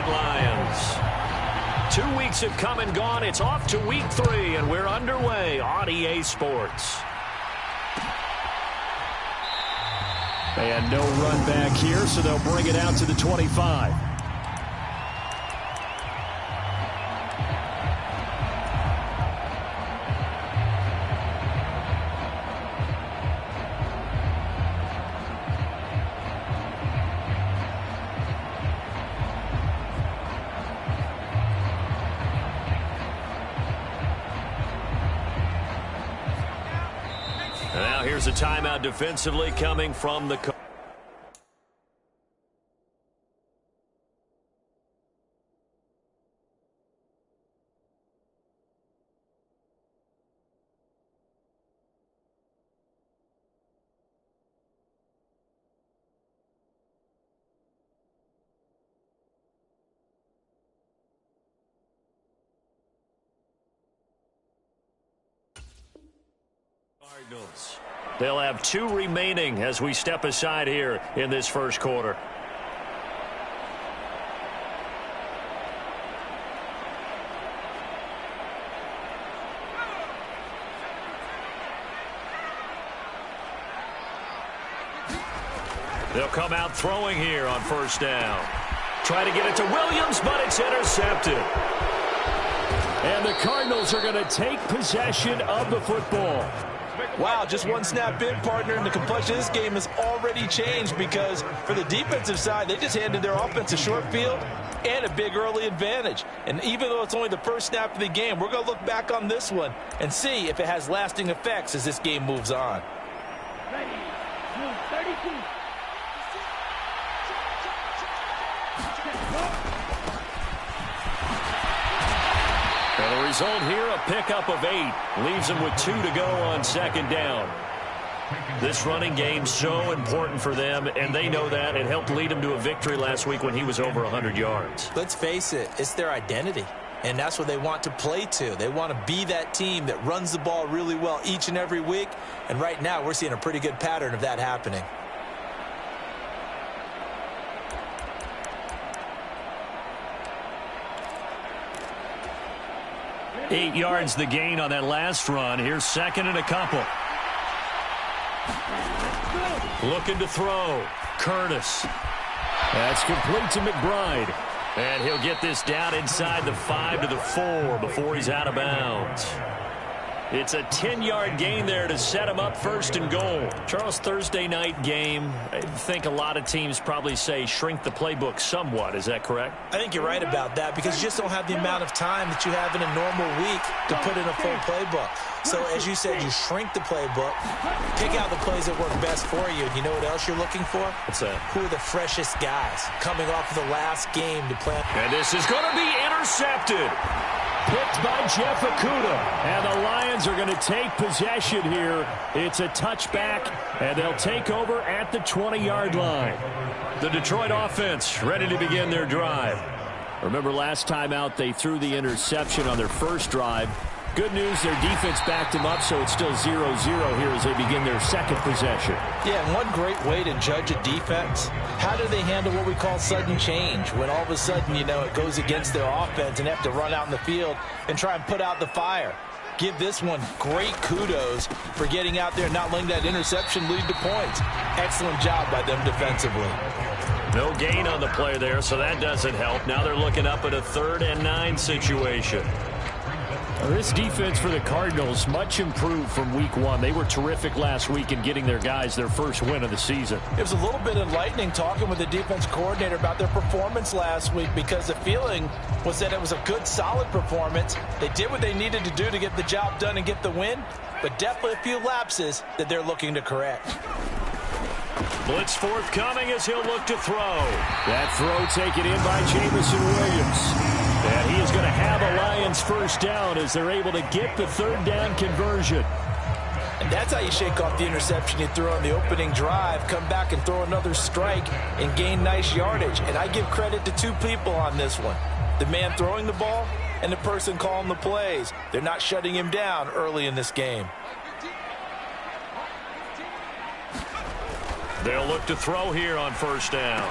Detroit Lions. 2 weeks have come and gone. It's off to week 3, and we're underway on EA Sports. And no run back here, so they'll bring it out to the 25. Now here's a timeout defensively coming from the coach. Cardinals. They'll have 2 remaining as we step aside here in this first quarter. They'll come out throwing here on first down. Try to get it to Williams, but it's intercepted. And the Cardinals are going to take possession of the football. Wow, just one snap in, partner, and the complexion of this game has already changed because for the defensive side, they just handed their offense a short field and a big early advantage. And even though it's only the first snap of the game, we're going to look back on this one and see if it has lasting effects as this game moves on. Ready, 32. And the result here, a pickup of 8. Leaves them with 2 to go on second down. This running game's so important for them, and they know that. It helped lead them to a victory last week when he was over 100 yards. Let's face it, it's their identity, and that's what they want to play to. They want to be that team that runs the ball really well each and every week, and right now we're seeing a pretty good pattern of that happening. Eight yards the gain on that last run. Here's second and a couple. Looking to throw. Curtis. That's complete to McBride. And he'll get this down inside the 5 to the 4 before he's out of bounds. It's a 10-yard gain there to set him up first and goal. Charles, Thursday night game, I think a lot of teams probably say shrink the playbook somewhat. Is that correct? I think you're right about that because you just don't have the amount of time that you have in a normal week to put in a full playbook. So, as you said, you shrink the playbook, pick out the plays that work best for you. And you know what else you're looking for? What's that? Who are the freshest guys coming off of the last game to play? And this is going to be intercepted. Picked by Jeff Okudah. And the Lions are going to take possession here. It's a touchback, and they'll take over at the 20-yard line. The Detroit offense ready to begin their drive. Remember last time out, they threw the interception on their first drive. Good news, their defense backed them up, so it's still 0-0 here as they begin their second possession. Yeah, and one great way to judge a defense, how do they handle what we call sudden change? When all of a sudden, you know, it goes against their offense and they have to run out in the field and try and put out the fire. Give this one great kudos for getting out there and not letting that interception lead to points. Excellent job by them defensively. No gain on the play there, so that doesn't help. Now they're looking up at a 3rd and 9 situation. This defense for the Cardinals, much improved from week 1. They were terrific last week in getting their guys their first win of the season. It was a little bit enlightening talking with the defense coordinator about their performance last week because the feeling was that it was a good, solid performance. They did what they needed to do to get the job done and get the win, but definitely a few lapses that they're looking to correct. Blitz forthcoming as he'll look to throw. That throw taken in by Jamison Williams. And he is going to have a Lions first down as they're able to get the 3rd down conversion. And that's how you shake off the interception you threw on the opening drive, come back and throw another strike and gain nice yardage. And I give credit to 2 people on this one. The man throwing the ball and the person calling the plays. They're not shutting him down early in this game. They'll look to throw here on first down.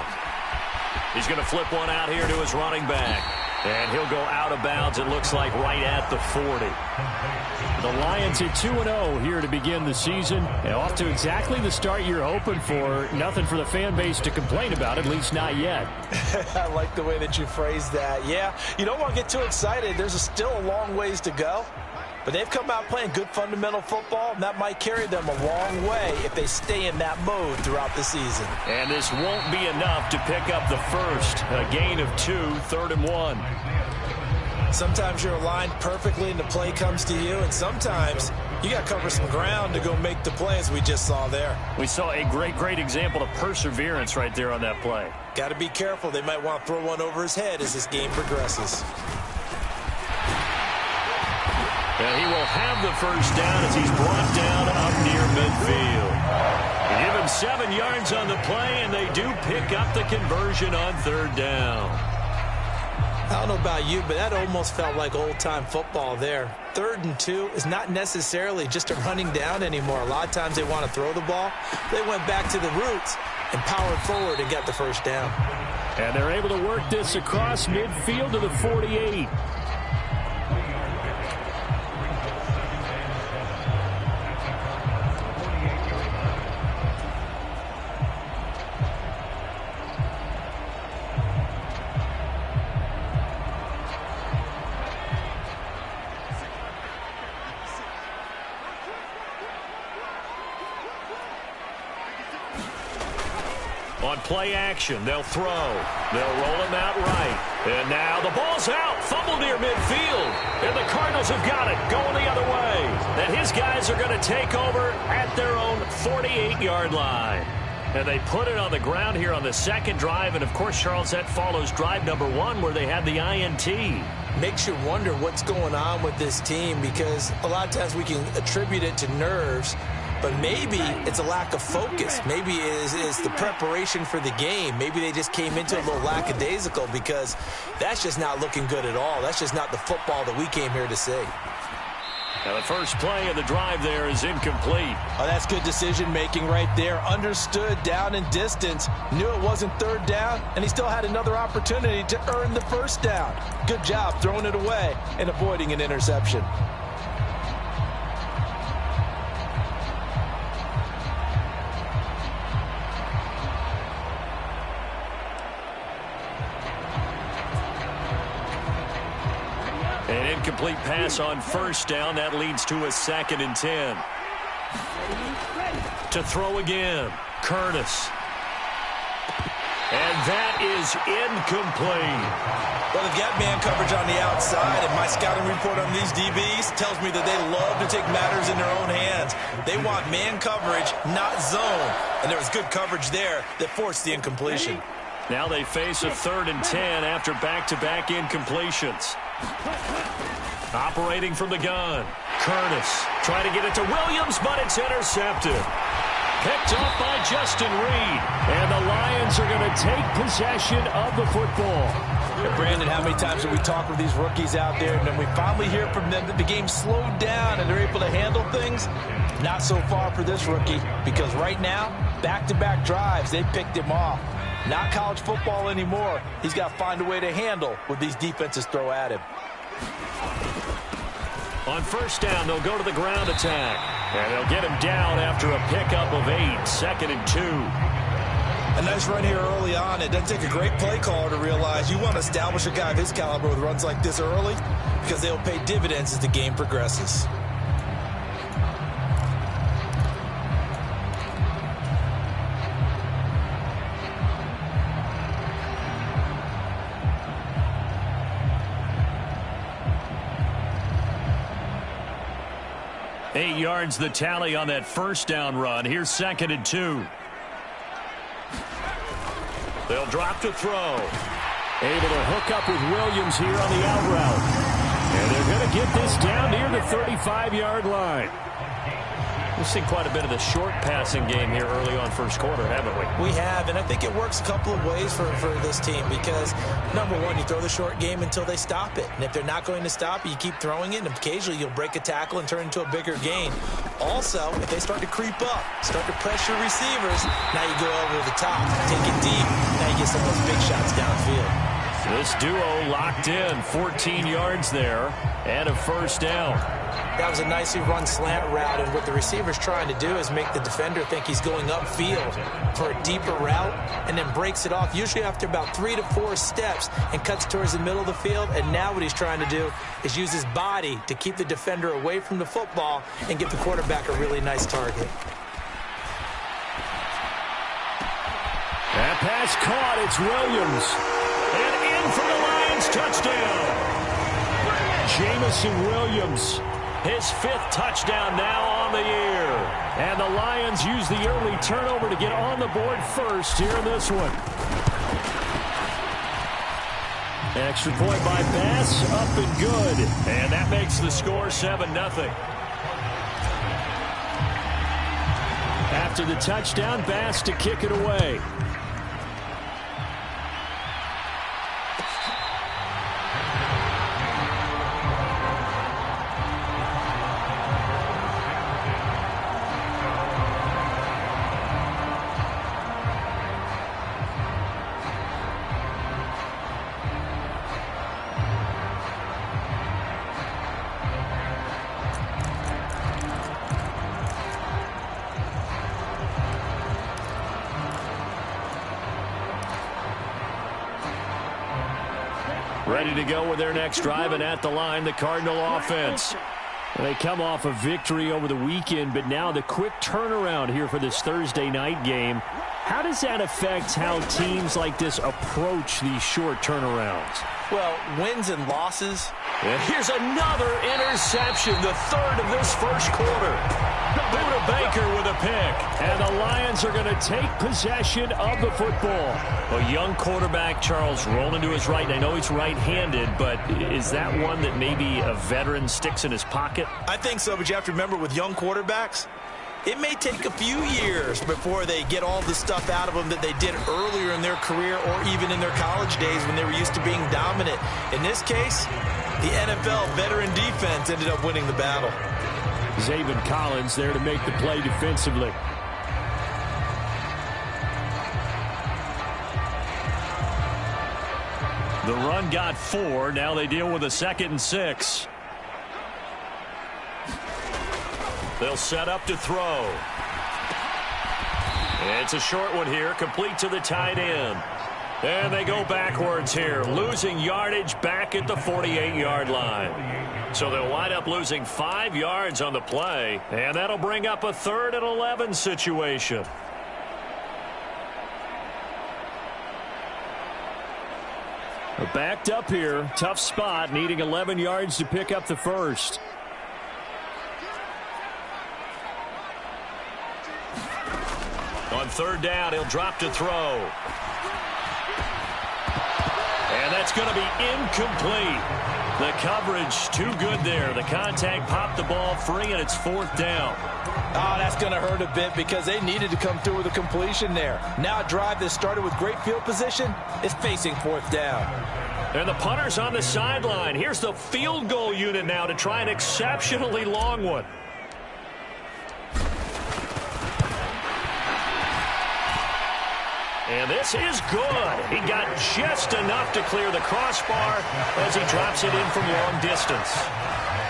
He's going to flip one out here to his running back. And he'll go out of bounds, it looks like, right at the 40. The Lions at 2-0 here to begin the season. And off to exactly the start you're hoping for. Nothing for the fan base to complain about, at least not yet. I like the way that you phrased that. Yeah, you don't want to get too excited. There's still a long ways to go. But they've come out playing good fundamental football, and that might carry them a long way if they stay in that mode throughout the season. And this won't be enough to pick up the first. A gain of 2, 3rd and 1. Sometimes you're aligned perfectly and the play comes to you, and sometimes you got to cover some ground to go make the play, as we just saw there. We saw a great example of perseverance right there on that play. Got to be careful. They might want to throw one over his head as this game progresses. And he will have the first down as he's brought down up near midfield. They give him 7 yards on the play, and they do pick up the conversion on 3rd down. I don't know about you, but that almost felt like old-time football there. 3rd and 2 is not necessarily just a running down anymore. A lot of times they want to throw the ball. They went back to the roots and powered forward and got the first down. And they're able to work this across midfield to the 48. On play action, they'll throw. They'll roll him out right. And now the ball's out. Fumble near midfield. And the Cardinals have got it going the other way. And his guys are going to take over at their own 48-yard line. And they put it on the ground here on the second drive. And, of course, Charles, that follows drive number 1 where they had the INT. Makes you wonder what's going on with this team, because a lot of times we can attribute it to nerves. But maybe it's a lack of focus. Maybe it's the preparation for the game. Maybe they just came into it a little lackadaisical, because that's just not looking good at all. That's just not the football that we came here to see. Now the first play of the drive there is incomplete. Oh, that's good decision-making right there. Understood down and distance. Knew it wasn't 3rd down, and he still had another opportunity to earn the first down. Good job throwing it away and avoiding an interception. An incomplete pass on first down. That leads to a 2nd and 10. To throw again, Curtis. And that is incomplete. Well, they've got man coverage on the outside, and my scouting report on these DBs tells me that they love to take matters in their own hands. They want man coverage, not zone. And there was good coverage there that forced the incompletion. Now they face a 3rd and 10 after back-to-back incompletions. Operating from the gun, Curtis trying to get it to Williams, but it's intercepted. Picked off by Justin Reed. And the Lions are going to take possession of the football. And Brandon, how many times have we talked with these rookies out there, and then we finally hear from them that the game slowed down and they're able to handle things? Not so far for this rookie, because right now, back-to-back drives, they picked him off. Not college football anymore. He's got to find a way to handle what these defenses throw at him. On first down, they'll go to the ground attack. And they'll get him down after a pickup of 8, 2nd and 2. A nice run here early on. It doesn't take a great play caller to realize you want to establish a guy of his caliber with runs like this early, because they'll pay dividends as the game progresses. Eight yards the tally on that first down run. Here's 2nd and 2. They'll drop to throw. Able to hook up with Williams here on the out route. And they're going to get this down near the 35-yard line. We've seen quite a bit of the short passing game here early on first quarter, haven't we? We have, and I think it works a couple of ways for this team because, number one, you throw the short game until they stop it. And if they're not going to stop it, you keep throwing it, and occasionally you'll break a tackle and turn into a bigger gain. Also, if they start to creep up, start to pressure receivers, now you go over the top, take it deep, now you get some of those big shots downfield. This duo locked in, 14 yards there, and a first down. That was a nicely run slant route, and what the receiver's trying to do is make the defender think he's going upfield for a deeper route and then breaks it off, usually after about 3 to 4 steps, and cuts towards the middle of the field. And now what he's trying to do is use his body to keep the defender away from the football and give the quarterback a really nice target. That pass caught. It's Williams. And in for the Lions touchdown. Jamison Williams. His 5th touchdown now on the year. And the Lions use the early turnover to get on the board first here in this one. Extra point by Bass, up and good. And that makes the score 7-0. After the touchdown, Bass to kick it away. Ready to go with their next drive, and at the line, the Cardinal offense. They come off a victory over the weekend, but now the quick turnaround here for this Thursday night game. How does that affect how teams like this approach these short turnarounds? Well, wins and losses. And here's another interception, the 3rd of this first quarter. Buda Baker with a pick. And the Lions are going to take possession of the football. A young quarterback, Charles, rolling to his right. I know he's right-handed, but is that one that maybe a veteran sticks in his pocket? I think so, but you have to remember with young quarterbacks, it may take a few years before they get all the stuff out of them that they did earlier in their career or even in their college days when they were used to being dominant. In this case, the NFL veteran defense ended up winning the battle. Zaven Collins there to make the play defensively. The run got 4. Now they deal with a 2nd and 6. They'll set up to throw. It's a short one here, complete to the tight end. And they go backwards here, losing yardage back at the 48-yard line. So they'll wind up losing 5 yards on the play, and that'll bring up a 3rd and 11 situation. Backed up here, tough spot, needing 11 yards to pick up the first. On 3rd down, he'll drop to throw. And that's going to be incomplete. The coverage too good there. The contact popped the ball free, and it's 4th down. Oh, that's going to hurt a bit because they needed to come through with a completion there. Now a drive that started with great field position is facing 4th down. And the punter's on the sideline. Here's the field goal unit now to try an exceptionally long one. And this is good. He got just enough to clear the crossbar as he drops it in from long distance.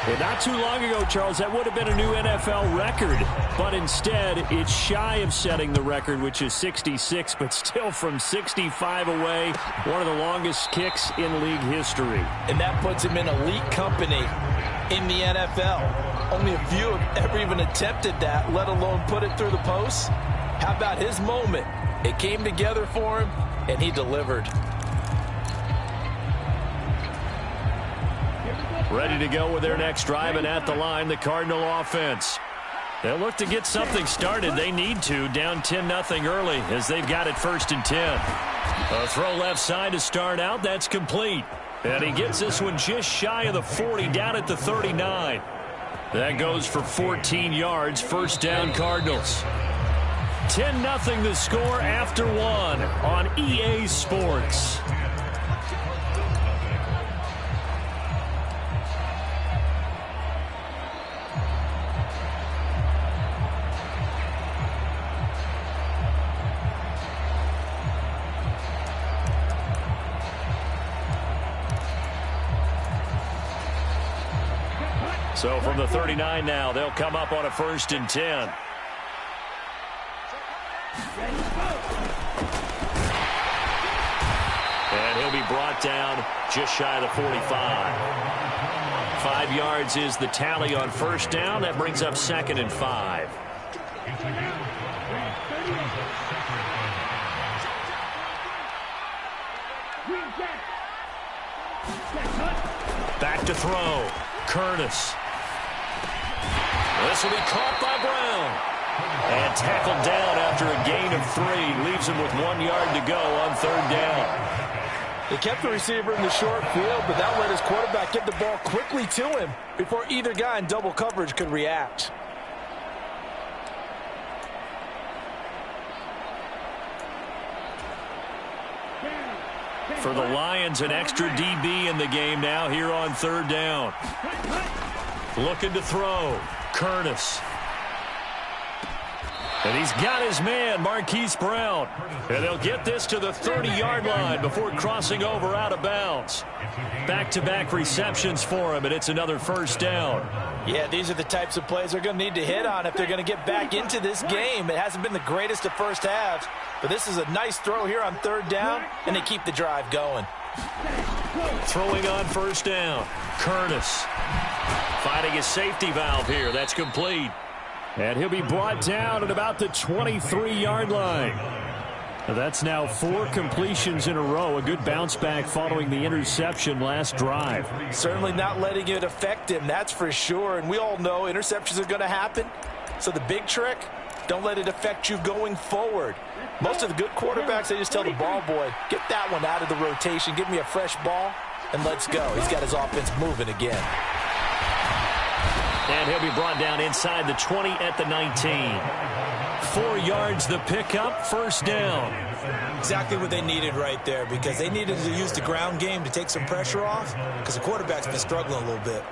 And not too long ago, Charles, that would have been a new NFL record. But instead, it's shy of setting the record, which is 66, but still from 65 away, one of the longest kicks in league history. And that puts him in elite company in the NFL. Only a few have ever even attempted that, let alone put it through the post. How about his moment? It came together for him, and he delivered. Ready to go with their next drive, and at the line, the Cardinal offense. They'll look to get something started. They need to, down 10-0 early as they've got it 1st and 10. A throw left side to start out. That's complete. And he gets this one just shy of the 40, down at the 39. That goes for 14 yards. First down, Cardinals. 10-0 the score after one on EA Sports. So from the 39 now, they'll come up on a 1st and 10. And he'll be brought down just shy of the 45. 5 yards is the tally on 1st down. That brings up 2nd and 5. Back to throw. Curtis. This will be caught by Brown. And tackled down after a gain of 3. Leaves him with 1 yard to go on 3rd down. They kept the receiver in the short field, but that let his quarterback get the ball quickly to him before either guy in double coverage could react. For the Lions, an extra DB in the game now here on 3rd down. Looking to throw. Curtis. And he's got his man, Marquise Brown. And they'll get this to the 30-yard line before crossing over out of bounds. Back-to-back receptions for him, and it's another 1st down. Yeah, these are the types of plays they're going to need to hit on if they're going to get back into this game. It hasn't been the greatest of first halves, but this is a nice throw here on 3rd down, and they keep the drive going. Throwing on 1st down. Curtis finding his safety valve here. That's complete. And he'll be brought down at about the 23-yard line. That's now 4 completions in a row. A good bounce back following the interception last drive. Certainly not letting it affect him, that's for sure. And we all know interceptions are going to happen. So the big trick, don't let it affect you going forward. Most of the good quarterbacks, they just tell the ball boy, get that one out of the rotation, give me a fresh ball, and let's go. He's got his offense moving again. And he'll be brought down inside the 20 at the 19. 4 yards the pickup, 1st down. Exactly what they needed right there, because they needed to use the ground game to take some pressure off, because the quarterback's been struggling a little bit.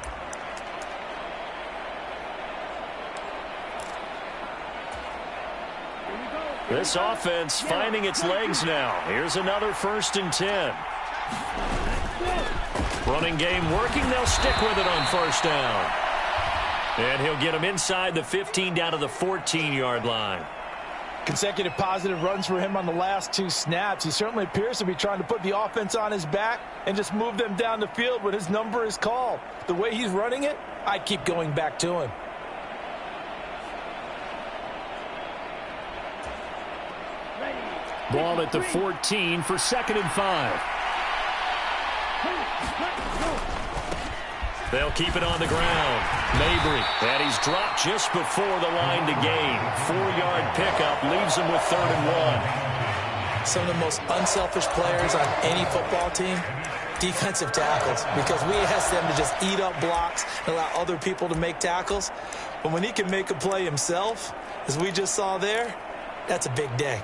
This offense finding its legs now. Here's another 1st and 10. Running game working. They'll stick with it on 1st down. And he'll get him inside the 15 down to the 14-yard line. Consecutive positive runs for him on the last 2 snaps. He certainly appears to be trying to put the offense on his back and just move them down the field when his number is called. The way he's running it, I'd keep going back to him. Ball at the 14 for 2nd and 5. They'll keep it on the ground. Mabry, and he's dropped just before the line to gain. 4-yard pickup leaves him with 3rd and 1. Some of the most unselfish players on any football team, defensive tackles, because we ask them to just eat up blocks and allow other people to make tackles. But when he can make a play himself, as we just saw there, that's a big day.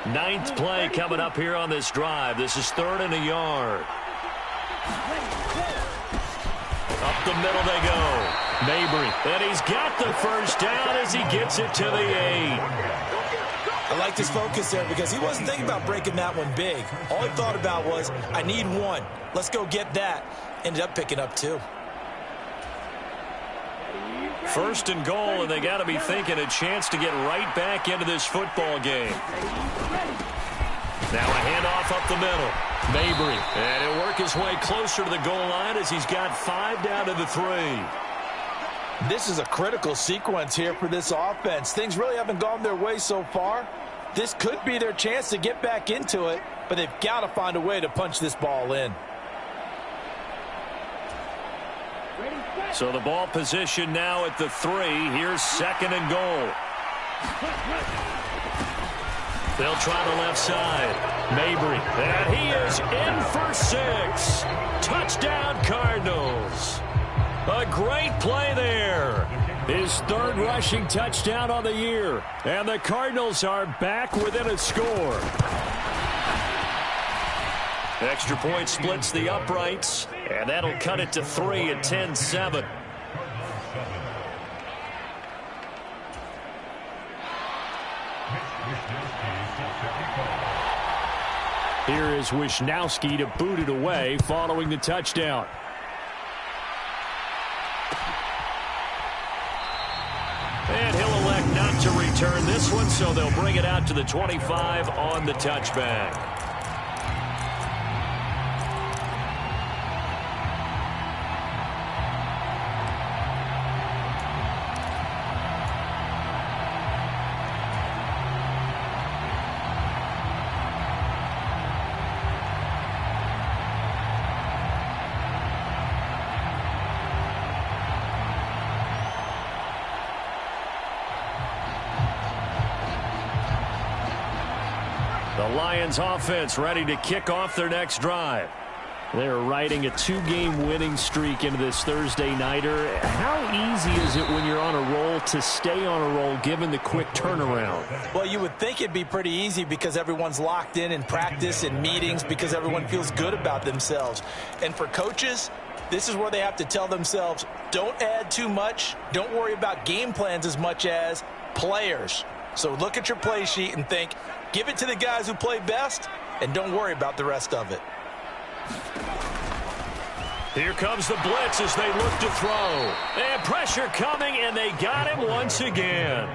9th play coming up here on this drive. This is 3rd and a yard. Up the middle they go. Mabry, and he's got the 1st down as he gets it to the 8. I like his focus there because he wasn't thinking about breaking that one big. All he thought about was, I need 1. Let's go get that. Ended up picking up 2. 1st and goal, and they got to be thinking a chance to get right back into this football game. Now a handoff up the middle. Mabry, and he'll work his way closer to the goal line as he's got 5 down to the 3. This is a critical sequence here for this offense. Things really haven't gone their way so far. This could be their chance to get back into it, but they've got to find a way to punch this ball in. So the ball position now at the 3. Here's 2nd and goal. They'll try the left side. Mabry, and he is in for 6. Touchdown, Cardinals. A great play there. His third rushing touchdown on the year. And the Cardinals are back within a score. Extra point splits the uprights. And that'll cut it to 3 at 10-7. Here is Wisnowski to boot it away following the touchdown. And he'll elect not to return this one, so they'll bring it out to the 25 on the touchback. The Lions offense ready to kick off their next drive. They're riding a 2-game winning streak into this Thursday nighter. How easy is it when you're on a roll to stay on a roll given the quick turnaround? Well, you would think it'd be pretty easy because everyone's locked in practice and meetings because everyone feels good about themselves. And for coaches, this is where they have to tell themselves, don't add too much. Don't worry about game plans as much as players. So look at your play sheet and think, give it to the guys who play best, and don't worry about the rest of it. Here comes the blitz as they look to throw. And pressure coming, and they got him once again.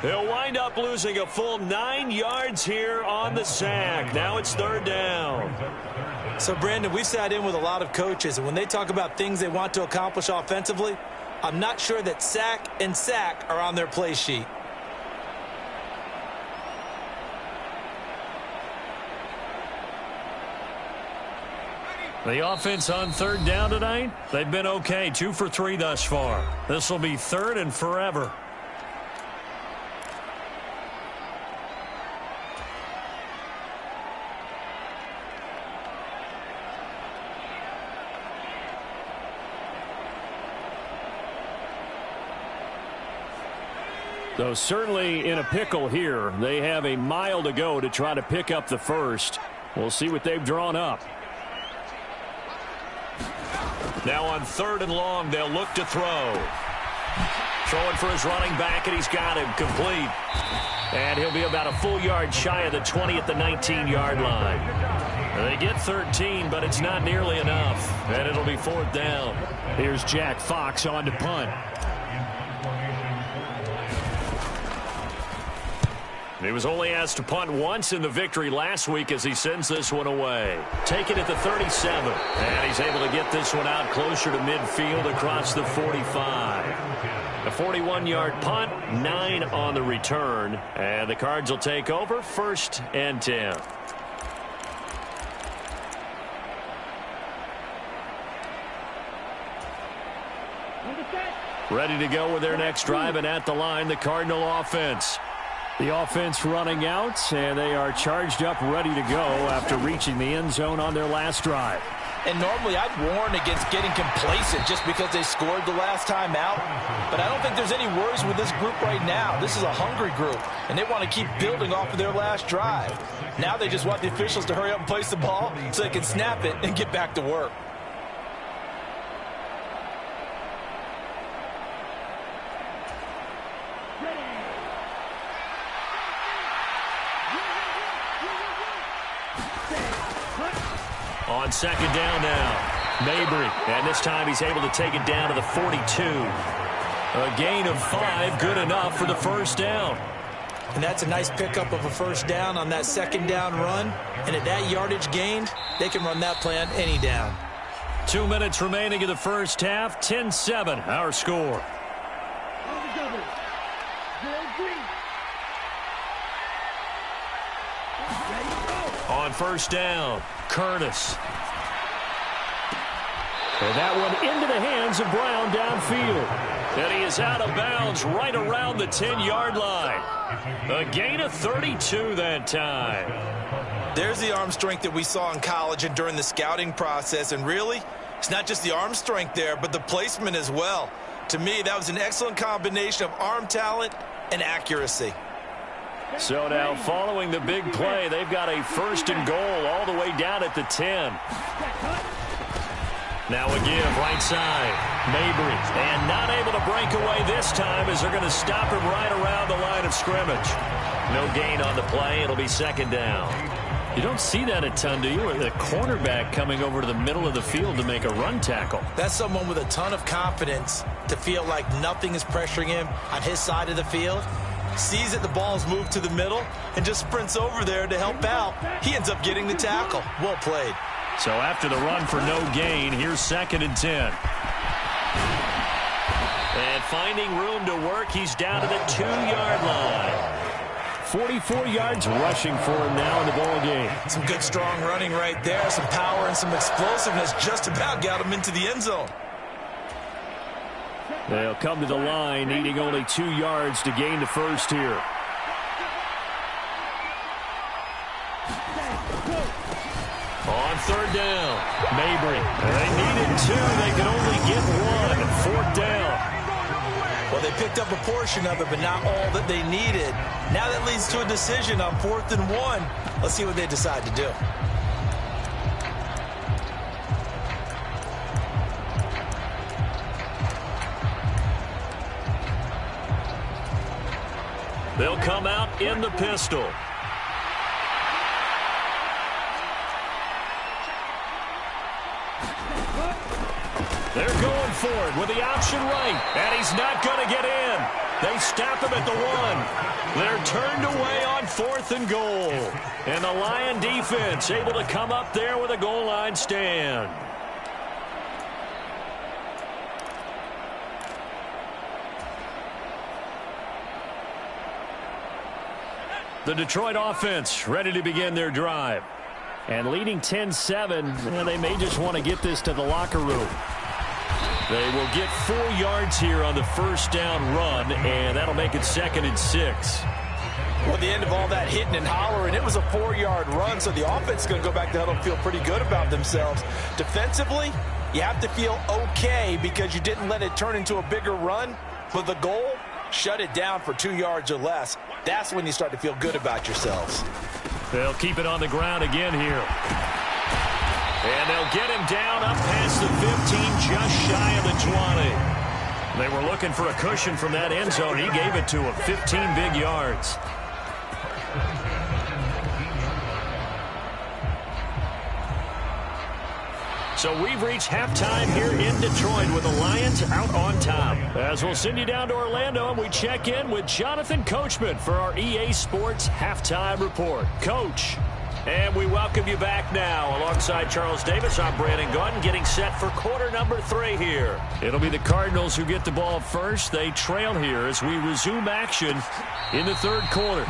They'll wind up losing a full 9 yards here on the sack. Now it's 3rd down. So, Brandon, we've sat in with a lot of coaches, and when they talk about things they want to accomplish offensively, I'm not sure that sack and sack are on their play sheet. The offense on 3rd down tonight, they've been okay. 2 for 3 thus far. This will be 3rd and forever. So certainly in a pickle here. They have a mile to go to try to pick up the first. We'll see what they've drawn up. Now on 3rd and long, they'll look to throw. Throwing for his running back, and he's got him complete. And he'll be about a full yard shy of the 20 at the 19-yard line. They get 13, but it's not nearly enough. And it'll be 4th down. Here's Jack Fox on to punt. He was only asked to punt once in the victory last week as he sends this one away. Take it at the 37. And he's able to get this one out closer to midfield across the 45. A 41-yard punt, 9 on the return. And the Cards will take over 1st and 10. Ready to go with their next drive, and at the line, the Cardinal offense. The offense running out, and they are charged up, ready to go after reaching the end zone on their last drive. And normally I'd warn against getting complacent just because they scored the last time out. But I don't think there's any worries with this group right now. This is a hungry group, and they want to keep building off of their last drive. Now they just want the officials to hurry up and place the ball so they can snap it and get back to work. On 2nd down now, Mabry, and this time he's able to take it down to the 42. A gain of 5, good enough for the 1st down. And that's a nice pickup of a 1st down on that 2nd down run. And at that yardage gained, they can run that play on any down. 2 minutes remaining in the first half, 10-7, our score. On 1st down, Curtis. And that one into the hands of Brown downfield. And he is out of bounds right around the 10-yard line. A gain of 32 that time. There's the arm strength that we saw in college and during the scouting process. And really, It's not just the arm strength there, but the placement as well. To me, that was an excellent combination of arm talent and accuracy. So now following the big play, they've got a 1st and goal all the way down at the 10. Now a give right side. Mabry. And not able to break away this time as they're going to stop him right around the line of scrimmage. No gain on the play. It'll be 2nd down. You don't see that a ton, do you? With a cornerback coming over to the middle of the field to make a run tackle. That's someone with a ton of confidence to feel like nothing is pressuring him on his side of the field. Sees that the ball's moved to the middle and just sprints over there to help out. He ends up getting the tackle. Well played. So after the run for no gain, here's 2nd and 10. And finding room to work, he's down to the 2-yard line. 44 yards rushing for him now in the ball game. Some good, strong running right there. Some power and some explosiveness just about got him into the end zone. They'll come to the line, needing only 2 yards to gain the first here. On 3rd down, Mabry. They needed 2. They could only get 1. 4th down. Well, they picked up a portion of it, but not all that they needed. Now that leads to a decision on 4th and 1. Let's see what they decide to do. They'll come out in the pistol. They're going for it with the option right, and he's not going to get in. They stop him at the 1. They're turned away on 4th and goal. And the Lion defense able to come up there with a goal line stand. The Detroit offense ready to begin their drive. And leading 10-7, they may just want to get this to the locker room. They will get 4 yards here on the 1st down run, and that'll make it 2nd and 6. Well, at the end of all that hitting and hollering, it was a 4-yard run, so the offense is going to go back to huddle and feel pretty good about themselves. Defensively, you have to feel okay because you didn't let it turn into a bigger run. But the goal, shut it down for 2 yards or less. That's when you start to feel good about yourselves. They'll keep it on the ground again here. And they'll get him down up past the 15, just shy of the 20. They were looking for a cushion from that end zone. He gave it to him, 15 big yards. So we've reached halftime here in Detroit with the Lions out on top. As we'll send you down to Orlando and we check in with Jonathan Coachman for our EA Sports Halftime Report. Coach. And we welcome you back now. Alongside Charles Davis, I'm Brandon Gunn, getting set for quarter number 3 here. It'll be the Cardinals who get the ball first. They trail here as we resume action in the 3rd quarter.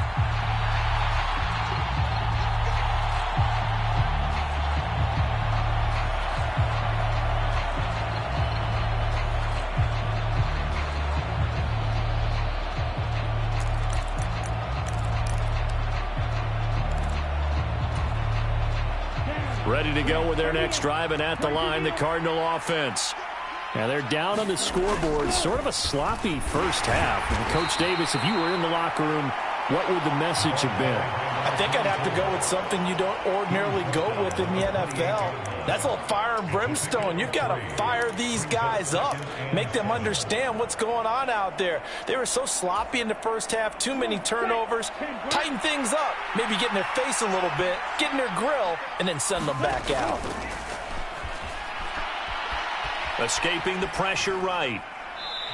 Ready to go with their next drive, and at the line, the Cardinal offense. And they're down on the scoreboard, sort of a sloppy first half. And Coach Davis, if you were in the locker room, what would the message have been? I think I'd have to go with something you don't ordinarily go with in the NFL. That's a little fire and brimstone. You've got to fire these guys up, make them understand what's going on out there. They were so sloppy in the first half, too many turnovers. Tighten things up, maybe get in their face a little bit, get in their grill, and then send them back out. Escaping the pressure right.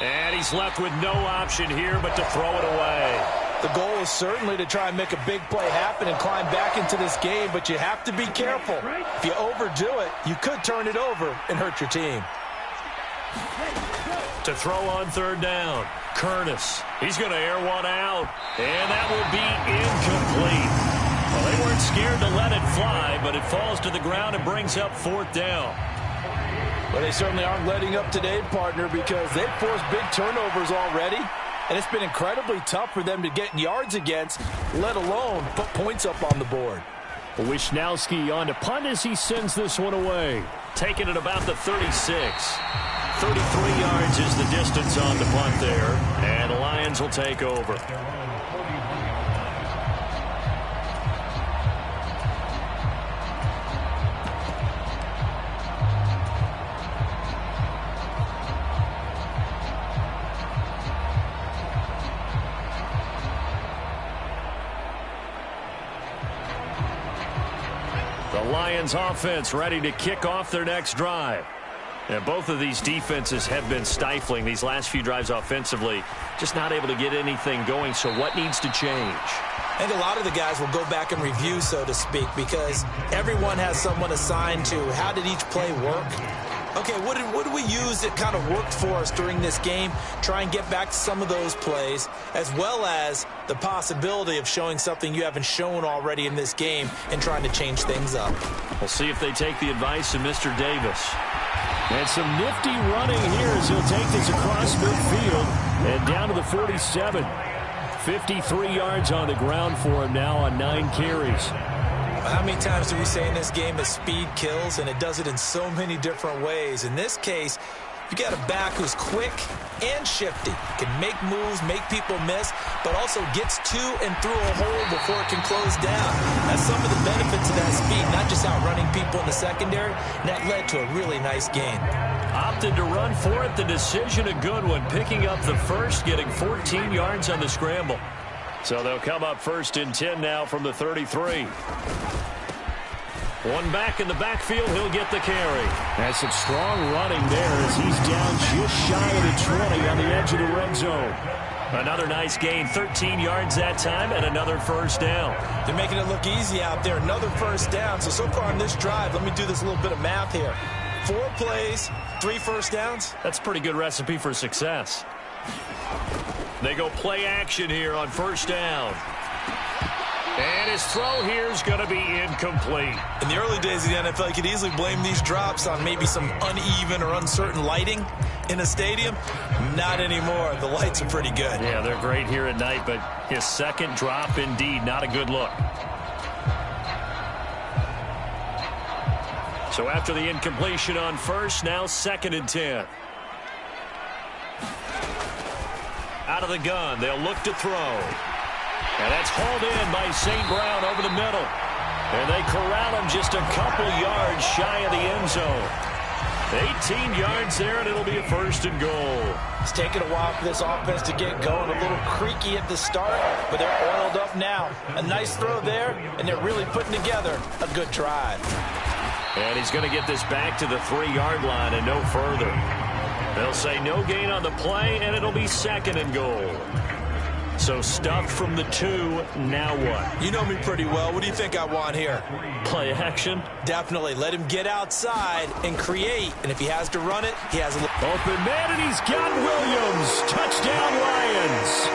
And he's left with no option here but to throw it away. The goal is certainly to try and make a big play happen and climb back into this game, but you have to be careful. If you overdo it, you could turn it over and hurt your team. To throw on 3rd down, Curtis. He's going to air one out, and that will be incomplete. Well, they weren't scared to let it fly, but it falls to the ground and brings up 4th down. Well, they certainly aren't letting up today, partner, because they've forced big turnovers already. And it's been incredibly tough for them to get yards against, let alone put points up on the board. Wishnowski on to punt as he sends this one away. Taken at about the 36. 33 yards is the distance on the punt there. And the Lions will take over. The Lions offense ready to kick off their next drive. And both of these defenses have been stifling these last few drives offensively. Just not able to get anything going. So what needs to change? I think a lot of the guys will go back and review, so to speak, because everyone has someone assigned to how did each play work. Okay, what did we use that kind of worked for us during this game? Try and get back to some of those plays, as well as the possibility of showing something you haven't shown already in this game and trying to change things up. We'll see if they take the advice of Mr. Davis. And some nifty running here as he'll take this across midfield and down to the 47. 53 yards on the ground for him now on 9 carries. How many times do we say in this game that speed kills, and it does it in so many different ways? In this case, you got a back who's quick and shifty, can make moves, make people miss, but also gets to and through a hole before it can close down. That's some of the benefits of that speed, not just outrunning people in the secondary, and that led to a really nice gain. Opted to run for it. The decision a good one, picking up the first, getting 14 yards on the scramble. So they'll come up 1st and 10 now from the 33. One back in the backfield, he'll get the carry. That's some strong running there as he's down just shy of the 20 on the edge of the red zone. Another nice gain, 13 yards that time, and another first down. They're making it look easy out there. Another first down. So far on this drive, let me do this little bit of math here. 4 plays, 3 first downs. That's a pretty good recipe for success. They go play action here on first down. And his throw here is going to be incomplete. In the early days of the NFL, you could easily blame these drops on maybe some uneven or uncertain lighting in a stadium. Not anymore. The lights are pretty good. Yeah, they're great here at night, but his second drop, indeed, not a good look. So after the incompletion on first, now 2nd and 10. Out of the gun, they'll look to throw. And that's hauled in by St. Brown over the middle. And they corral him just a couple yards shy of the end zone. 18 yards there, and it'll be a 1st and goal. It's taken a while for this offense to get going. A little creaky at the start, but they're oiled up now. A nice throw there, and they're really putting together a good drive. And he's going to get this back to the 3-yard line and no further. They'll say no gain on the play, and it'll be 2nd and goal. So stuffed from the 2, now what? You know me pretty well. What do you think I want here? Play action? Definitely. Let him get outside and create. And if he has to run it, he has a little. Open man, and he's got Williams. Touchdown, Lions.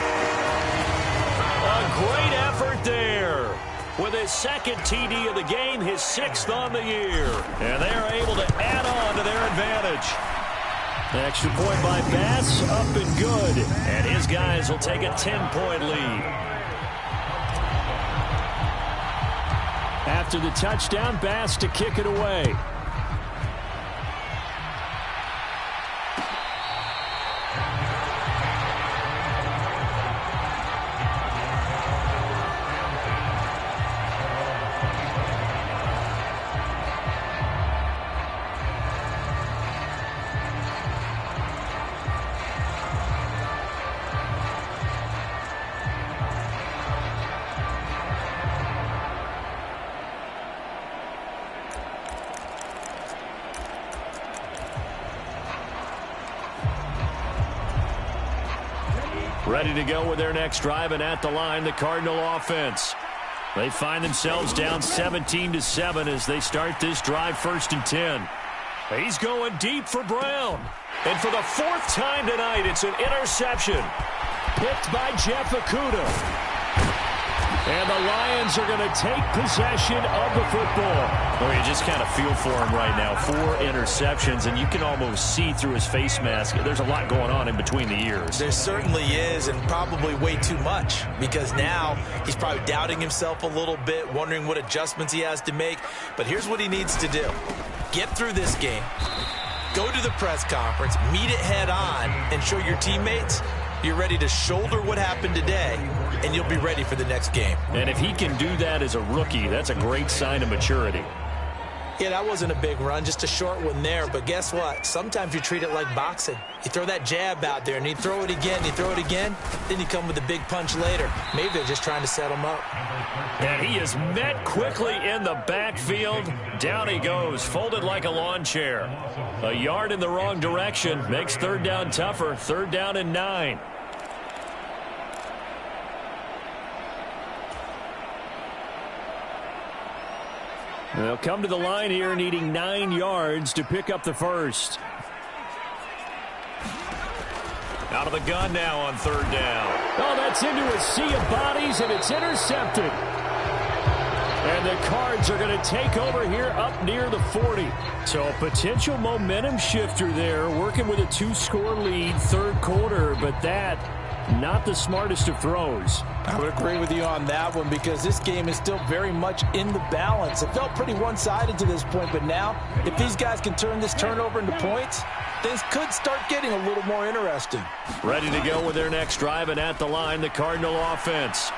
A great effort there. With his 2nd TD of the game, his 6th on the year. And they're able to add on to their advantage. Extra point by Bass, up and good. And his guys will take a 10-point lead. After the touchdown, Bass to kick it away. Ready to go with their next drive, and at the line, the Cardinal offense. They find themselves down 17-7 as they start this drive, 1st and 10. He's going deep for Brown. And for the 4th time tonight, it's an interception. Picked by Jeff Okudah. And the Lions are going to take possession of the football. Well, you just kind of feel for him right now. 4 interceptions, and you can almost see through his face mask. There's a lot going on in between the ears. There certainly is, and probably way too much, because now he's probably doubting himself a little bit, wondering what adjustments he has to make. But here's what he needs to do. Get through this game. Go to the press conference, meet it head on, and show your teammates you're ready to shoulder what happened today, and you'll be ready for the next game. And if he can do that as a rookie, that's a great sign of maturity. Yeah, that wasn't a big run, just a short one there. But guess what? Sometimes you treat it like boxing. You throw that jab out there, and you throw it again, you throw it again, then you come with a big punch later. Maybe they're just trying to set him up. And he is met quickly in the backfield. Down he goes, folded like a lawn chair. A yard in the wrong direction makes third down tougher. 3rd down and 9. They'll come to the line here needing 9 yards to pick up the first. Out of the gun now on 3rd down. Oh, that's into a sea of bodies, and it's intercepted. And the Cards are going to take over here up near the 40. So a potential momentum shifter there, working with a 2-score lead, 3rd quarter, but that not the smartest of throws. I would agree with you on that one because this game is still very much in the balance. It felt pretty one-sided to this point, but now if these guys can turn this turnover into points, things could start getting a little more interesting. Ready to go with their next drive, and at the line, the Cardinal offense.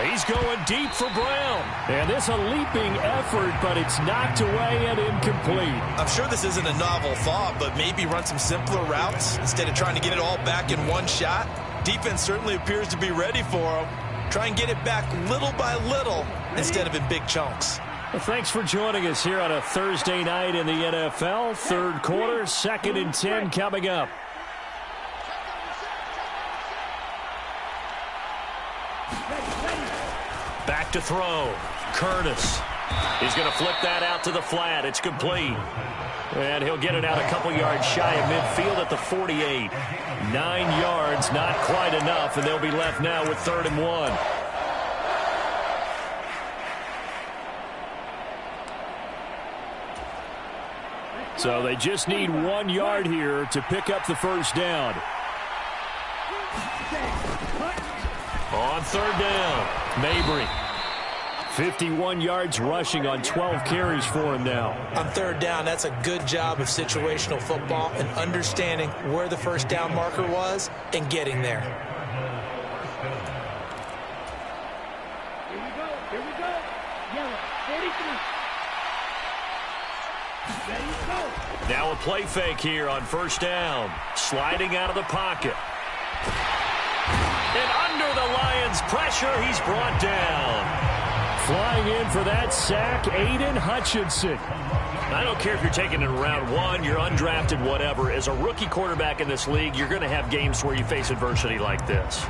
He's going deep for Brown. And this a leaping effort, but it's knocked away and incomplete. I'm sure this isn't a novel thought, but maybe run some simpler routes instead of trying to get it all back in one shot. Defense certainly appears to be ready for him. Try and get it back little by little instead of in big chunks. Well, thanks for joining us here on a Thursday night in the NFL. 3rd quarter, 2nd and 10 coming up. Back to throw. Curtis. He's going to flip that out to the flat. It's complete. And he'll get it out a couple yards shy of midfield at the 48. 9 yards, not quite enough, and they'll be left now with 3rd and 1. So they just need 1 yard here to pick up the first down. On 3rd down, Mabry. 51 yards rushing on 12 carries for him now. On 3rd down, that's a good job of situational football and understanding where the first down marker was and getting there. Here we go. Yellow, 43. Ready to go. Now a play fake here on 1st down. Sliding out of the pocket. And under the Lions' pressure, he's brought down. Flying in for that sack, Aiden Hutchinson. I don't care if you're taking it in round 1, you're undrafted, whatever. As a rookie quarterback in this league, you're going to have games where you face adversity like this.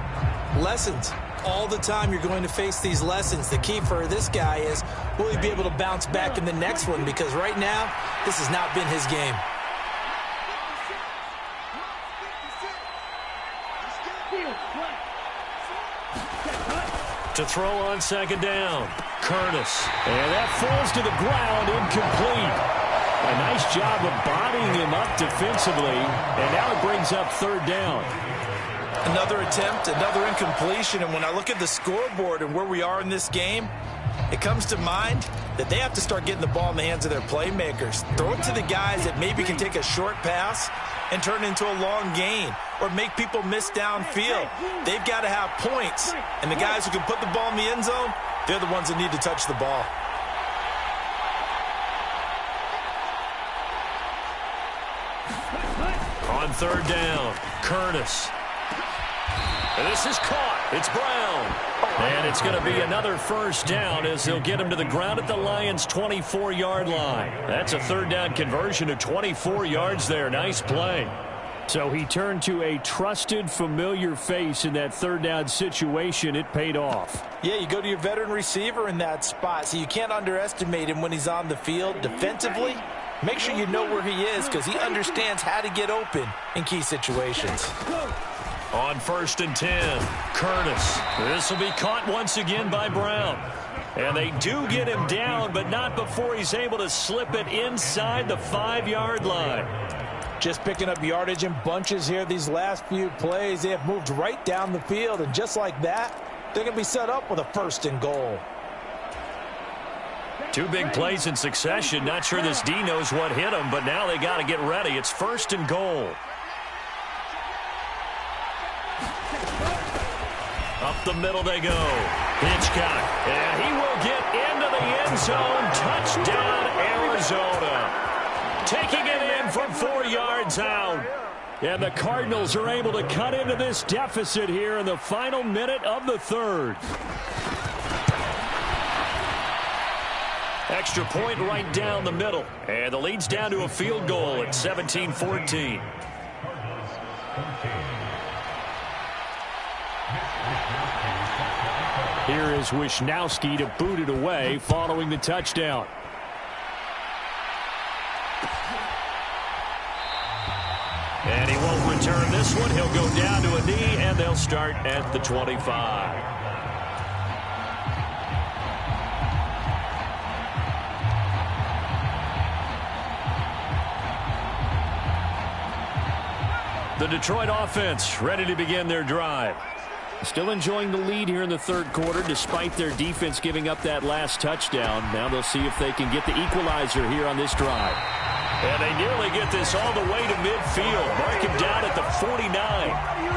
Lessons. All the time you're going to face these lessons. The key for this guy is, will he be able to bounce back in the next one? Because right now, this has not been his game. To throw on 2nd down, Curtis. And that falls to the ground, incomplete. A nice job of bodying him up defensively, and now it brings up 3rd down. Another attempt, another incompletion, and when I look at the scoreboard and where we are in this game, it comes to mind that they have to start getting the ball in the hands of their playmakers. Throw it to the guys that maybe can take a short pass and turn it into a long gain or make people miss downfield. They've got to have points, and the guys who can put the ball in the end zone, they're the ones that need to touch the ball. On 3rd down, Curtis. And this is caught. It's Brown. And it's going to be another first down as they'll get him to the ground at the Lions' 24-yard line. That's a 3rd down conversion of 24 yards there. Nice play. So he turned to a trusted, familiar face in that 3rd down situation. It paid off. Yeah, you go to your veteran receiver in that spot, so you can't underestimate him when he's on the field defensively. Make sure you know where he is because he understands how to get open in key situations. On 1st and 10, Curtis. This will be caught once again by Brown. And they do get him down, but not before he's able to slip it inside the 5-yard line. Just picking up yardage in bunches here these last few plays. They have moved right down the field, and just like that, they're going to be set up with a 1st and goal. Two big plays in succession. Not sure this D knows what hit him, but now they got to get ready. It's 1st and goal. Up the middle they go. Hitchcock. And he will get into the end zone. Touchdown, Arizona. Taking it in from 4 yards out. And the Cardinals are able to cut into this deficit here in the final minute of the 3rd. Extra point right down the middle. And the lead's down to a field goal at 17-14. Here is Wisnowski to boot it away following the touchdown. And he won't return this one. He'll go down to a knee, and they'll start at the 25. The Detroit offense ready to begin their drive. Still enjoying the lead here in the 3rd quarter despite their defense giving up that last touchdown. Now they'll see if they can get the equalizer here on this drive. And they nearly get this all the way to midfield. Mark him down at the 49.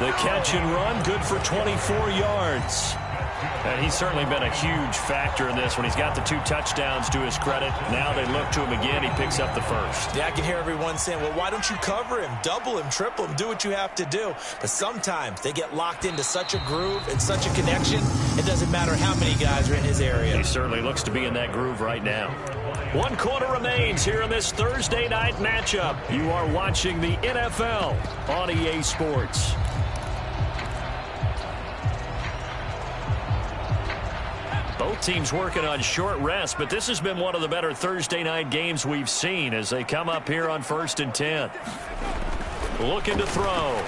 The catch and run good for 24 yards. And he's certainly been a huge factor in this when he's got the 2 touchdowns to his credit. Now they look to him again. He picks up the 1st. Yeah, I can hear everyone saying, well, why don't you cover him, double him, triple him, do what you have to do. But sometimes they get locked into such a groove and such a connection, it doesn't matter how many guys are in his area. He certainly looks to be in that groove right now. 1 quarter remains here in this Thursday night matchup. You are watching the NFL on EA Sports. Both teams working on short rest, but this has been one of the better Thursday night games we've seen as they come up here on 1st and 10. Looking to throw.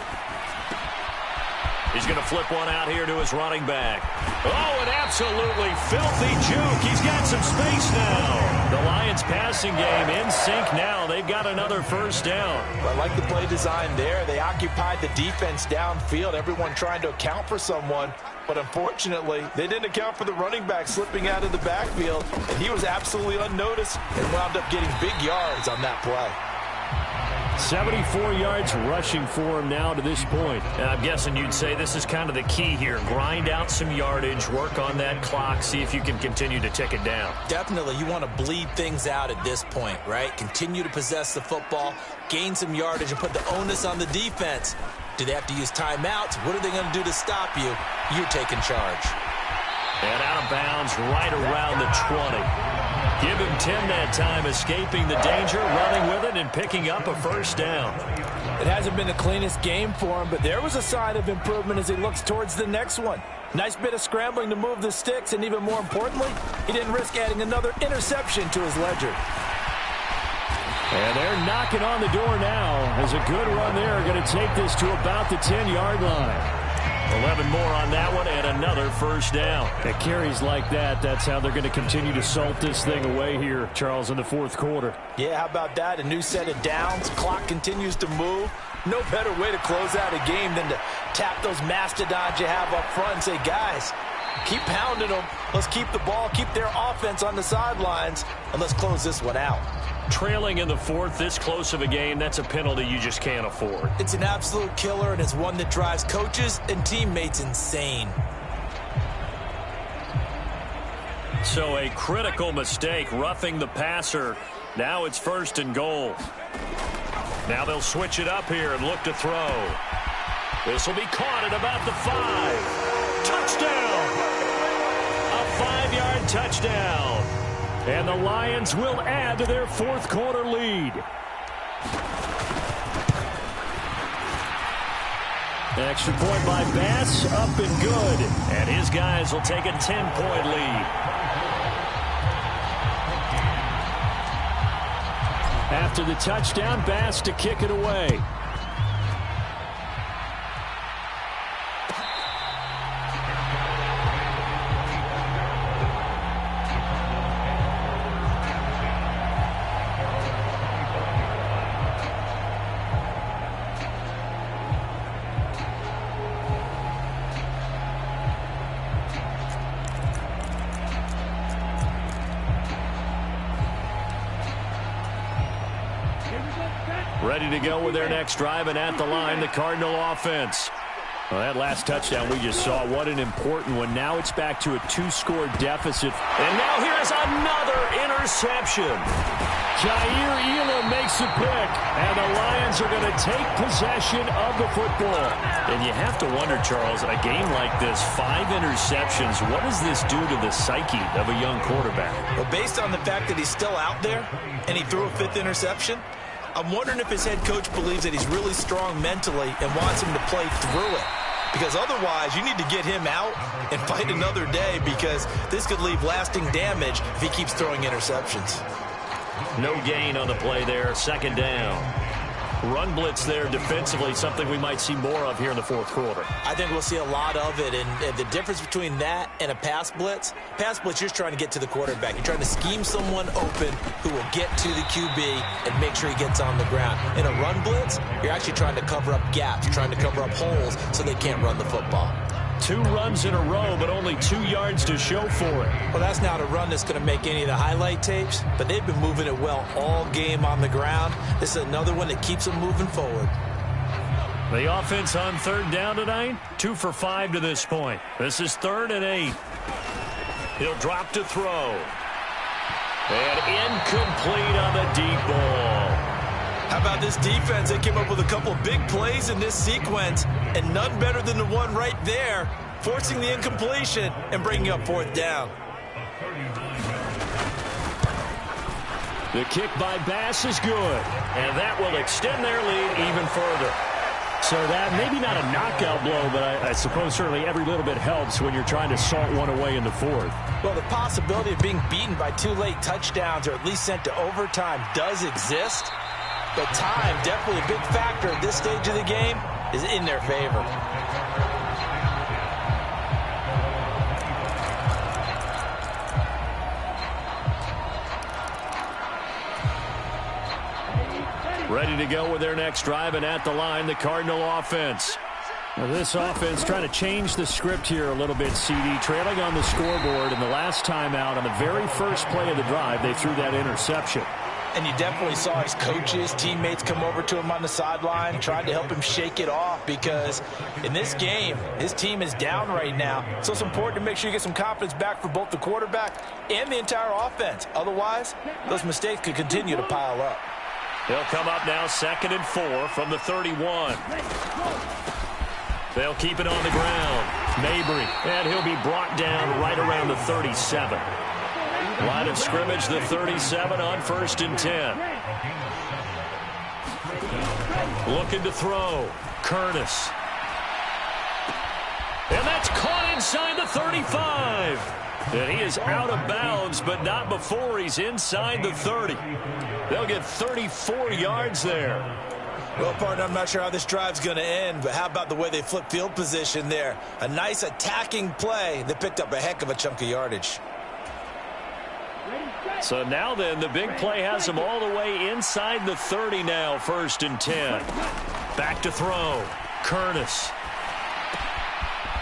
He's going to flip one out here to his running back. Oh, an absolutely filthy juke. He's got some space now. The Lions passing game in sync now. They've got another 1st down. I like the play design there. They occupied the defense downfield, everyone trying to account for someone. But unfortunately, they didn't account for the running back slipping out of the backfield, and he was absolutely unnoticed and wound up getting big yards on that play. 74 yards rushing for him now to this point. And I'm guessing you'd say this is kind of the key here. Grind out some yardage, work on that clock, see if you can continue to tick it down. Definitely, you want to bleed things out at this point, right? Continue to possess the football, gain some yardage, and put the onus on the defense. Do they have to use timeouts? What are they going to do to stop you? You're taking charge. And out of bounds right around the 20. Give him 10 that time, escaping the danger, running with it, and picking up a 1st down. It hasn't been the cleanest game for him, but there was a sign of improvement as he looks towards the next one. Nice bit of scrambling to move the sticks, and even more importantly, he didn't risk adding another interception to his ledger. And they're knocking on the door now as a good run there going to take this to about the 10-yard line. 11 more on that one and another 1st down. At carries like that, that's how they're going to continue to salt this thing away here, Charles, in the 4th quarter. Yeah, how about that? A new set of downs. Clock continues to move. No better way to close out a game than to tap those mastodons you have up front and say, guys, keep pounding them. Let's keep the ball, keep their offense on the sidelines, and let's close this one out. Trailing in the 4th, this close of a game, that's a penalty you just can't afford. It's an absolute killer, and it's one that drives coaches and teammates insane. So a critical mistake, roughing the passer. Now it's 1st and goal. Now they'll switch it up here and look to throw. This will be caught at about the 5. Touchdown! A 5-yard touchdown. And the Lions will add to their 4th quarter lead. Extra point by Bass, up and good. And his guys will take a 10-point lead. After the touchdown, Bass to kick it away. Ready to go with their next drive, and at the line, the Cardinal offense. Well, that last touchdown we just saw, what an important one. Now it's back to a 2-score deficit. And now here's another interception. Jair Elam makes a pick, and the Lions are going to take possession of the football. And you have to wonder, Charles, a game like this, 5 interceptions, what does this do to the psyche of a young quarterback? Well, based on the fact that he's still out there and he threw a 5th interception, I'm wondering if his head coach believes that he's really strong mentally and wants him to play through it. Because otherwise, you need to get him out and fight another day, because this could leave lasting damage if he keeps throwing interceptions. No gain on the play there, 2nd down. Run blitz there defensively, something we might see more of here in the 4th quarter. I think we'll see a lot of it, and the difference between that and a pass blitz, you're just trying to get to the quarterback. You're trying to scheme someone open who will get to the QB and make sure he gets on the ground. In a run blitz, you're actually trying to cover up gaps, you're trying to cover up holes so they can't run the football. 2 runs in a row, but only 2 yards to show for it. Well, that's not a run that's going to make any of the highlight tapes, but they've been moving it well all game on the ground. This is another one that keeps them moving forward. The offense on 3rd down tonight, 2 for 5 to this point. This is 3rd and 8. He'll drop to throw. And incomplete on the deep ball. How about this defense? They came up with a couple big plays in this sequence, and none better than the one right there, forcing the incompletion and bringing up 4th down. The kick by Bass is good, and that will extend their lead even further. So that, maybe not a knockout blow, but I suppose certainly every little bit helps when you're trying to salt one away in the 4th. Well, the possibility of being beaten by 2 late touchdowns or at least sent to overtime does exist. But time, definitely a big factor at this stage of the game, is in their favor. Ready to go with their next drive, and at the line, the Cardinal offense. Now this offense trying to change the script here a little bit, CD. Trailing on the scoreboard, and the last time out on the very first play of the drive, they threw that interception. And you definitely saw his coaches, teammates come over to him on the sideline, tried to help him shake it off, because in this game, his team is down right now. So it's important to make sure you get some confidence back for both the quarterback and the entire offense. Otherwise, those mistakes could continue to pile up. They'll come up now 2nd and 4 from the 31. They'll keep it on the ground. Mabry, and he'll be brought down right around the 37. Line of scrimmage, the 37 on 1st and 10. Looking to throw. Curtis. And that's caught inside the 35. And he is out of bounds, but not before he's inside the 30. They'll get 34 yards there. Well, partner, I'm not sure how this drive's going to end, but how about the way they flip field position there? A nice attacking play that picked up a heck of a chunk of yardage. So now then, the big play has them all the way inside the 30 now, 1st and 10. Back to throw. Curtis.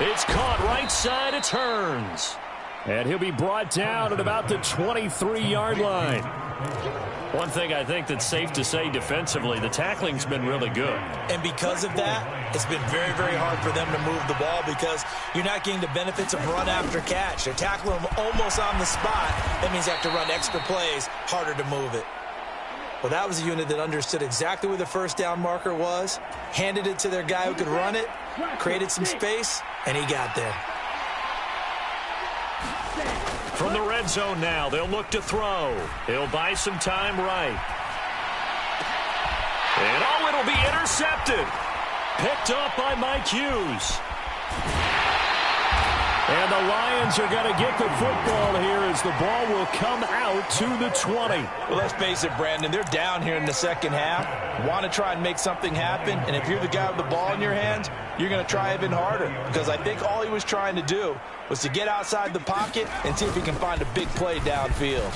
It's caught right side. It turns. And he'll be brought down at about the 23-yard line. One thing I think that's safe to say defensively, the tackling's been really good. And because of that, it's been very, very hard for them to move the ball, because you're not getting the benefits of run after catch. They're tackling them almost on the spot. That means you have to run extra plays, harder to move it. Well, that was a unit that understood exactly where the 1st down marker was, handed it to their guy who could run it, created some space, and he got there. From the red zone now, they'll look to throw. He'll buy some time right. And oh, it'll be intercepted. Picked up by Mike Hughes. And the Lions are going to get the football here as the ball will come out to the 20. Well, let's face it, Brandon, they're down here in the 2nd half. Want to try and make something happen, and if you're the guy with the ball in your hands, you're going to try even harder, because I think all he was trying to do was to get outside the pocket and see if he can find a big play downfield.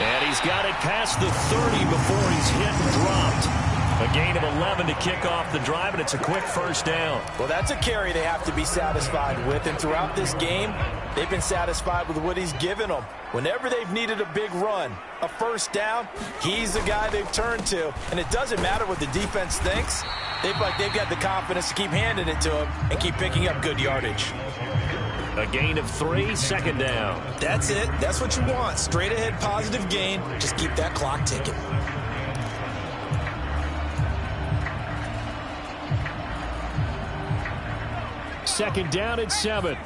And he's got it past the 30 before he's hit and dropped. A gain of 11 to kick off the drive, and it's a quick first down. Well, that's a carry they have to be satisfied with, and throughout this game, they've been satisfied with what he's given them. Whenever they've needed a big run, a first down, he's the guy they've turned to. And it doesn't matter what the defense thinks. They've got the confidence to keep handing it to him and keep picking up good yardage. A gain of 3, second down. That's it. That's what you want. Straight ahead, positive gain. Just keep that clock ticking. Second down at 7.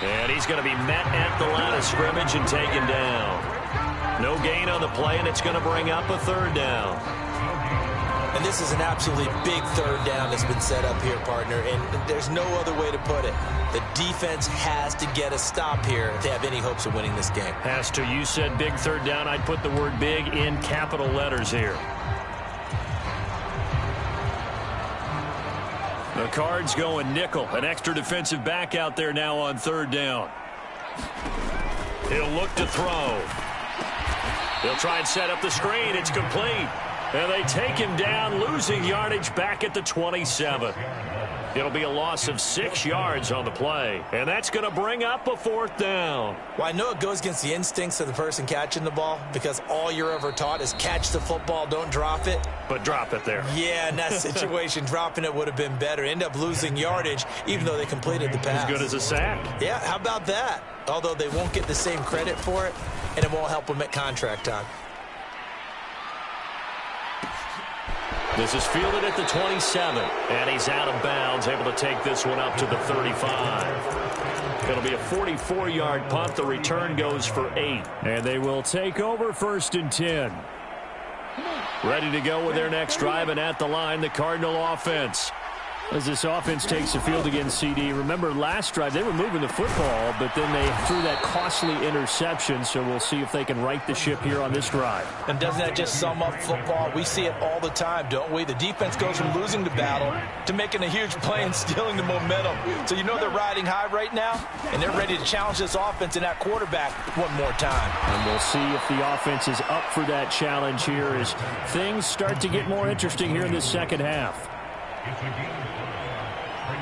And he's going to be met at the line of scrimmage and taken down. No gain on the play, and it's going to bring up a third down. And this is an absolutely big third down that's been set up here, partner, and there's no other way to put it. The defense has to get a stop here to have any hopes of winning this game. Has to. You said big third down. I'd put the word big in capital letters here. The Cards going nickel. An extra defensive back out there now on third down. He'll look to throw. He'll try and set up the screen. It's complete. And they take him down, losing yardage back at the 27. It'll be a loss of 6 yards on the play. And that's going to bring up a fourth down. Well, I know it goes against the instincts of the person catching the ball because all you're ever taught is catch the football, don't drop it. But drop it there. Yeah, in that situation, dropping it would have been better. End up losing yardage, even though they completed the pass. As good as a sack. Yeah, how about that? Although they won't get the same credit for it, and it won't help them at contract time. This is fielded at the 27, and he's out of bounds, able to take this one up to the 35. It'll be a 44-yard punt. The return goes for 8, and they will take over 1st and 10. Ready to go with their next drive, and at the line, the Cardinal offense. As this offense takes the field against CD, remember last drive they were moving the football, but then they threw that costly interception, so we'll see if they can right the ship here on this drive. And doesn't that just sum up football? We see it all the time, don't we? The defense goes from losing the battle to making a huge play and stealing the momentum. So you know they're riding high right now, and they're ready to challenge this offense and that quarterback one more time. And we'll see if the offense is up for that challenge here as things start to get more interesting here in the second half.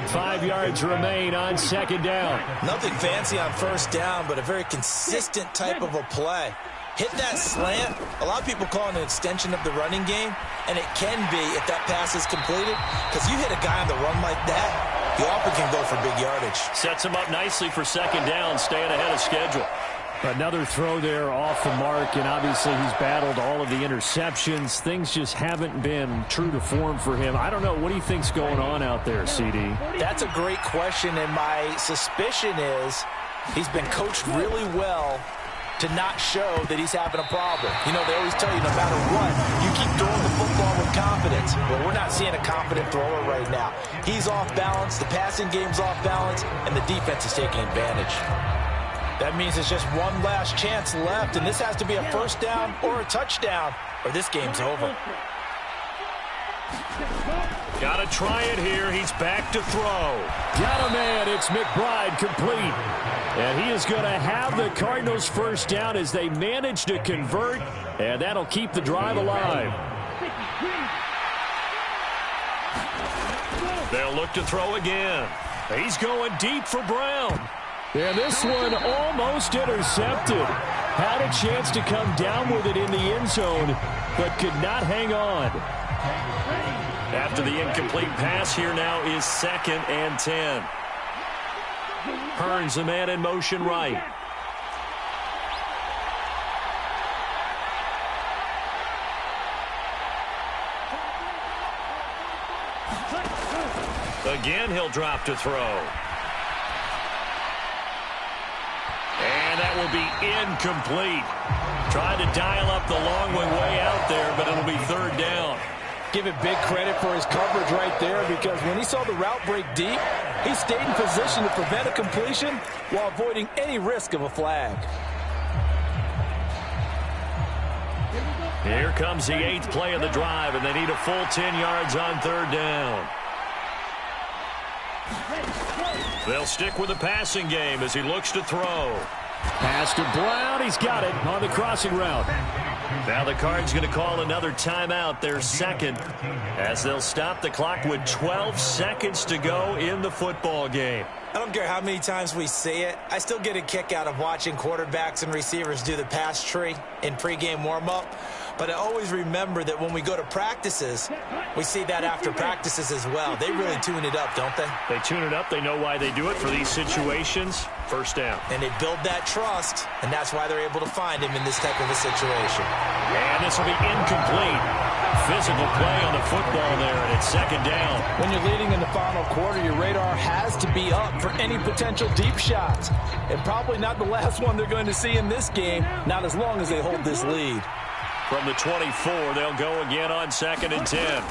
5 yards remain on second down. Nothing fancy on first down, but a very consistent type of a play. Hit that slant. A lot of people call it an extension of the running game, and it can be if that pass is completed, because you hit a guy on the run like that, you often can go for big yardage. Sets him up nicely for second down, staying ahead of schedule. Another throw there off the mark, and obviously he's battled all of the interceptions. Things just haven't been true to form for him. I don't know. What do you think's going on out there, CD? That's a great question, and my suspicion is he's been coached really well to not show that he's having a problem. You know, they always tell you no matter what, you keep throwing the football with confidence. But we're not seeing a confident thrower right now. He's off balance, the passing game's off balance, and the defense is taking advantage. That means it's just one last chance left, and this has to be a first down or a touchdown, or this game's over. Got to try it here. He's back to throw. Got a man. It's McBride complete. And he is going to have the Cardinals first down as they manage to convert, and that'll keep the drive alive. They'll look to throw again. He's going deep for Brown. And this one almost intercepted. Had a chance to come down with it in the end zone, but could not hang on. After the incomplete pass, here now is 2nd and 10. Hearns, the man in motion right. Again, he'll drop to throw. And that will be incomplete. Trying to dial up the long way out there, but it'll be third down. Give it big credit for his coverage right there, because when he saw the route break deep, he stayed in position to prevent a completion while avoiding any risk of a flag. Here comes the 8th play of the drive, and they need a full 10 yards on third down. They'll stick with the passing game as he looks to throw. Pass to Brown. He's got it on the crossing route. Now the Cards going to call another timeout, their second, as they'll stop the clock with 12 seconds to go in the football game. I don't care how many times we see it. I still get a kick out of watching quarterbacks and receivers do the pass tree in pregame warm-up. But I always remember that when we go to practices, we see that after practices as well. They really tune it up, don't they? They tune it up. They know why they do it for these situations. First down. And they build that trust, and that's why they're able to find him in this type of a situation. And this will be incomplete. Physical play on the football there, and it's second down. When you're leading in the final quarter, your radar has to be up for any potential deep shots. And probably not the last one they're going to see in this game, not as long as they hold this lead. From the 24, they'll go again on 2nd and 10.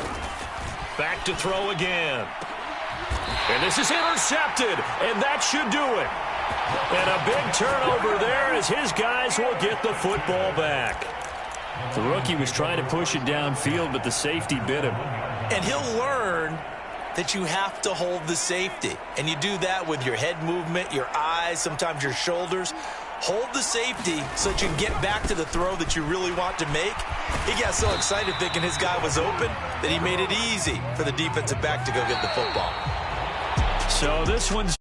Back to throw again. And this is intercepted, and that should do it. And a big turnover there as his guys will get the football back. The rookie was trying to push it downfield, but the safety bit him. And he'll learn that you have to hold the safety. And you do that with your head movement, your eyes, sometimes your shoulders. Hold the safety so that you can get back to the throw that you really want to make. He got so excited thinking his guy was open that he made it easy for the defensive back to go get the football. So this one's